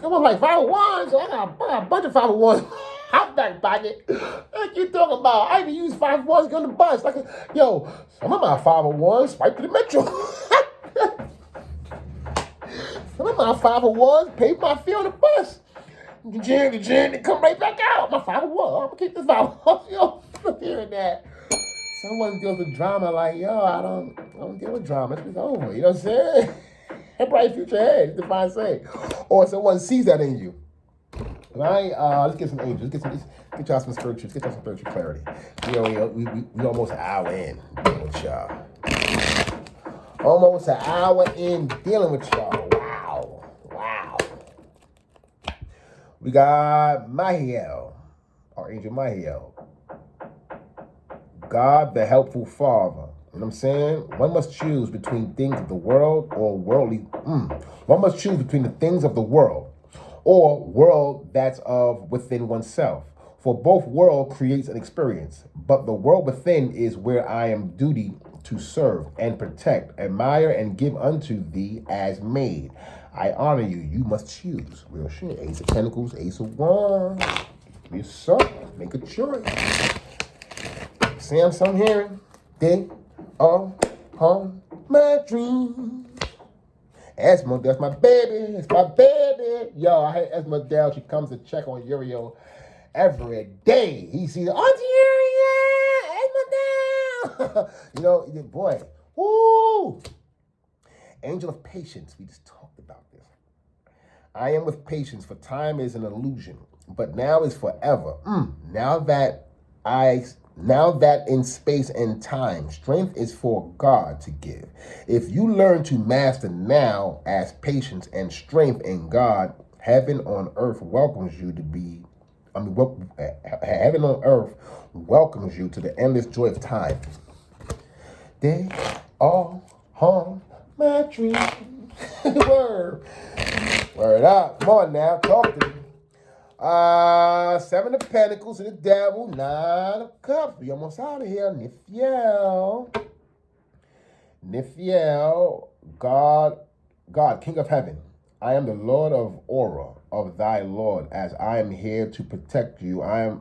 someone's like, Five of Wands, I got a bunch of Five of Wands out back pocket. What you talking about? I even use Five of Wands on the bus. Some of my Five of Wands swipe to the metro. Some of my Five of Wands paid my fee on the bus. They come right back out. My Five of Wands. I'm gonna keep this Five of Wands. I'm hearing that. Someone deals with drama like, I don't deal with drama. It's over. You know what I'm saying? That bright future ahead, divine say. Or someone sees that in you. Right? Let's get some angels. Get y'all some spiritual. Get y'all some spiritual clarity. We almost an hour in dealing with y'all. Almost an hour in dealing with y'all. Wow. We got Mahiel, our angel Mahiel. God, the helpful Father. You know what I'm saying? One must choose between things of the world or worldly. One must choose between the things of the world or world that's of within oneself. For both world creates an experience, but the world within is where I am duty to serve and protect, admire, and give unto thee as made. I honor you. You must choose. Real shit. Ace of Pentacles, Ace of Wands. Yes, sir. Make a choice. See what I'm hearing? They are home my dreams. Esmo, that's my baby. It's my baby. Yo, I hate Esmo. She comes to check on Uriel every day. He sees, Auntie Uriel, Esmo. You know, boy, woo. Angel of patience. We just talked about this. I am with patience, for time is an illusion, but now is forever. Now that in space and time, strength is for God to give. If you learn to master now as patience and strength in God, heaven on earth welcomes you to be. Heaven on earth welcomes you to the endless joy of time. They all haunt my dreams. Word up. Come on now, talk to me. Seven of Pentacles to the Devil, Nine of Cups. We almost out of here. Niphiel, God, King of Heaven. I am the Lord of Aura of thy Lord, as I am here to protect you. I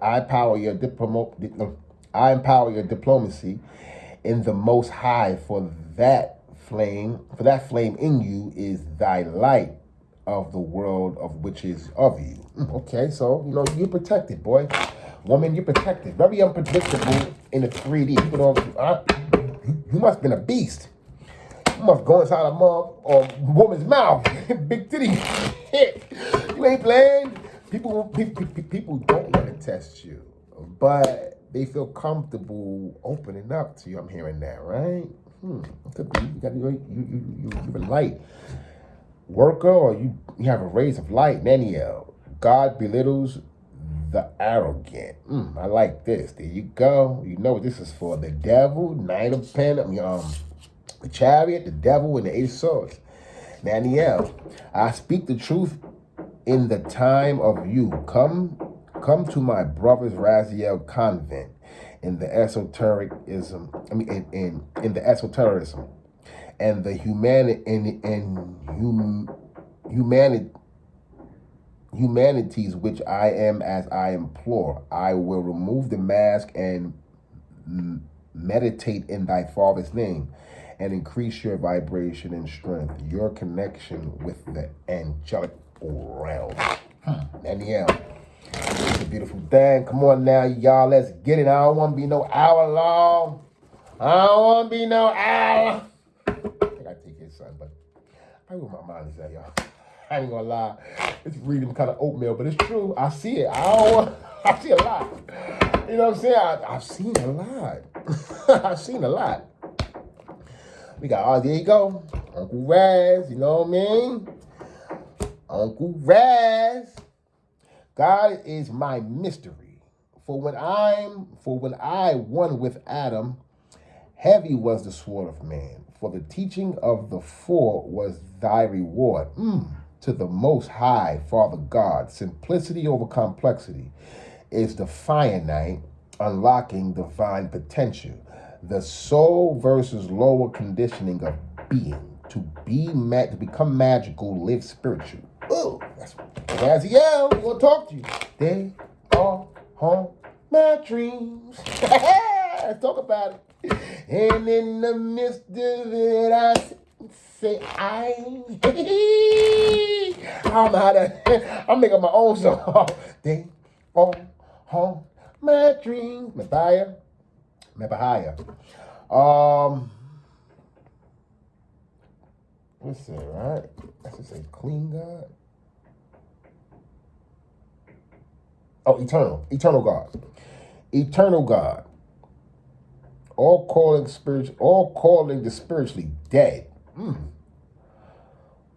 empower your diplomacy in the Most High, for that flame in you is thy light of the world of which is of you. Okay, so, you know, you're protected, boy. Woman, you're protected. Very unpredictable in the 3D. You must have been a beast. You must go inside a woman's mouth. Big titty. You ain't playing. People don't want to test you, but they feel comfortable opening up to you. I'm hearing that, right? Could be. You're a light worker, or you have a rays of light. Naniel, God belittles the arrogant. I like this. There you go. You know what this is for. The Devil, Knight of Pentacles, the Chariot, the Devil, and the Eight of Swords. Naniel, I speak the truth in the time of you. Come to my brother's Raziel convent in the esotericism. In the esotericism and the humanities which I am, as I implore. I will remove the mask and meditate in thy Father's name, and increase your vibration and strength, your connection with the angelic realm. Danielle, it's a beautiful thing. Come on now, y'all, let's get it. I don't want to be no hour long. I don't want to be no hour. I think I take his son, but I know where my mind is at, y'all. I ain't gonna lie. It's reading kind of oatmeal, but it's true. I see it. I see a lot. You know what I'm saying? I've seen a lot. I've seen a lot. We got, there you go. Uncle Raz, you know what I mean? Uncle Raz. God is my mystery. For when I won with Adam, heavy was the sword of man. For the teaching of the four was thy reward. To the Most High, Father God, simplicity over complexity is the finite, unlocking divine potential. The soul versus lower conditioning of being. To become magical, live spiritual. Oh, that's Raziel. We're gonna talk to you. They are home my dreams. Let's talk about it. And in the midst of it, I say I'm making my own song. They are home my dreams. Mephiah. Let's see, right? Let's just say clean God. Oh, eternal God. All calling the spiritually dead.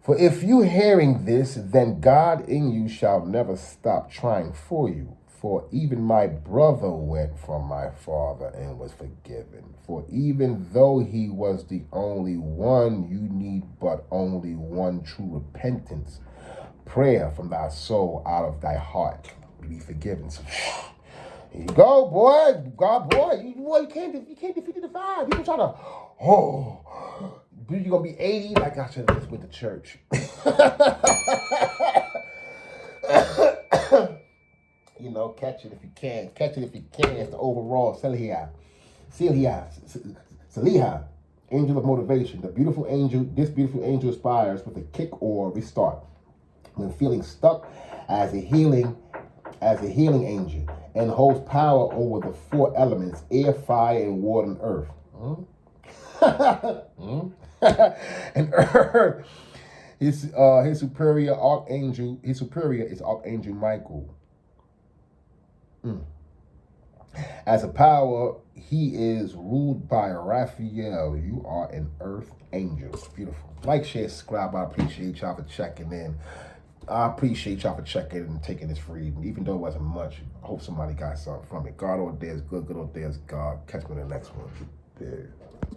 For if you hearing this, then God in you shall never stop trying for you. For even my brother went from my father and was forgiven. For even though he was the only one, you need but only one true repentance. Prayer from thy soul out of thy heart. Be forgiven. So, here you go, boy. God, boy. You can't defeat the divide. People try to, you're going to be 80? Like I should have just went to church. You know, catch it if you can. Catch it if you can. It's the overall Seliha. Angel of motivation. This beautiful angel aspires with a kick or restart. When feeling stuck as a healing angel, and holds power over the 4 elements: air, fire, and water, and earth. And earth. His superior is Archangel Michael. As a power, he is ruled by Raphael. You are an earth angel. Beautiful. Like, share, subscribe. I appreciate y'all for checking in. I appreciate y'all for checking in and taking this free. Even though it wasn't much, I hope somebody got something from it. God out there is good. Good out there is God. Catch me in the next one. Yeah.